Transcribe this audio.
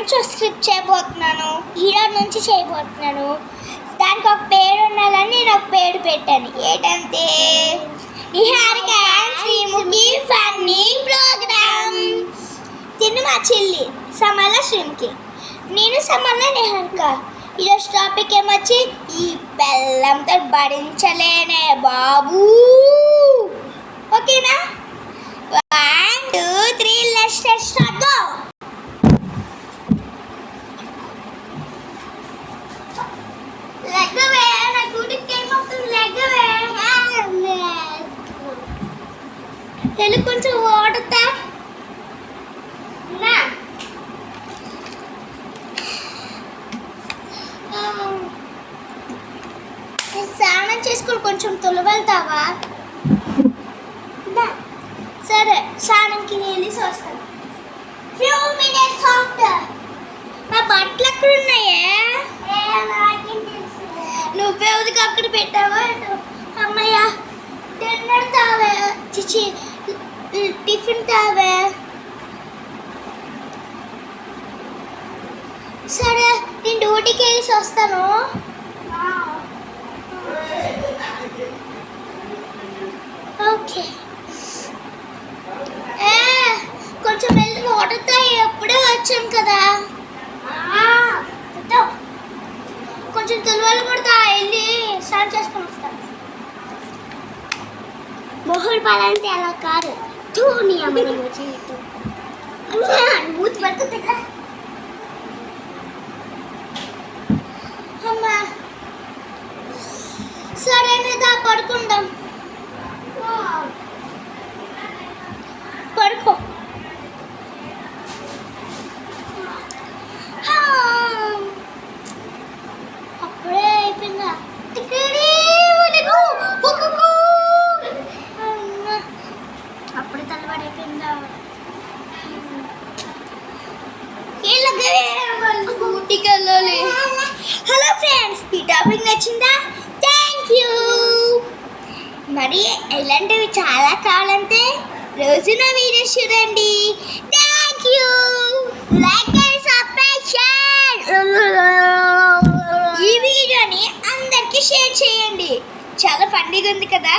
నుంచి స్క్రిప్ట్ చేయబోతున్నాను, హీరో నుంచి చేయబోతున్నాను. దానికి ఒక పేరు ఉండాలని నేను ఒక పేరు పెట్టాను. ఏంటంటే నిహారిక శ్రీముఖి ఫన్నీ ప్రోగ్రామ్. తిను మా చెల్లి సమల శ్రీముఖి, నేను సమల నిహారిక. ఈరోజు టాపిక్ ఏమొచ్చి ఈ బెల్లంతో భరించలేనే బాబు. ఓకేనా? 1 2 3 let's start go. లెగ్గవే నా గుడికి టైం అవుతుంది. లెగ్గవే తెలు కొంచెం వాడుతా నా స్నానం చేసుకుని కొంచెం తొలవెళ్తావా? సరే, స్నానంకి వెళ్ళి వస్తాను. Few minutes after. నా బట్టలు ఎక్కడ ఉన్నాయే? నువ్వే ఉదికి అక్కడ పెట్టావా? అమ్మయ్య, డిన్నర్ తావే, చిచి టిఫిన్ తావే. సరే, నేను డ్యూటీకి వెళ్ళి వస్తాను. ఓకే, కొంచెం వెళ్ళి వాటర్ తాయి. ఎప్పుడే వచ్చాం కదా, కొంచెం తొలవలు కూడా వెళ్ళి స్టార్ట్ చేసుకొని వస్తాను. మొహుడు పాలంటే అలా కాదు. చూని అమ్మని మూతి పడుతుంది కదా. అమ్మా సరేనేదా, పడుకుందాం. పడుకో. అప్పుడే అయిపోయిందా? అప్పుడే తలబడిపోయిందా? ఊటీకి వెళ్ళాలి. హలో ఫ్రెండ్స్, ఈ టాపిక్ నచ్చిందా? Thank you. మరి ఇలాంటివి చాలా కావాలంటే రోజు నా వీడియోస్ చూడండి. Thank you. Like and subscribe. ఈ వీడియోని అందరికీ షేర్ చేయండి. చాలా ఫన్నీగా ఉంది కదా.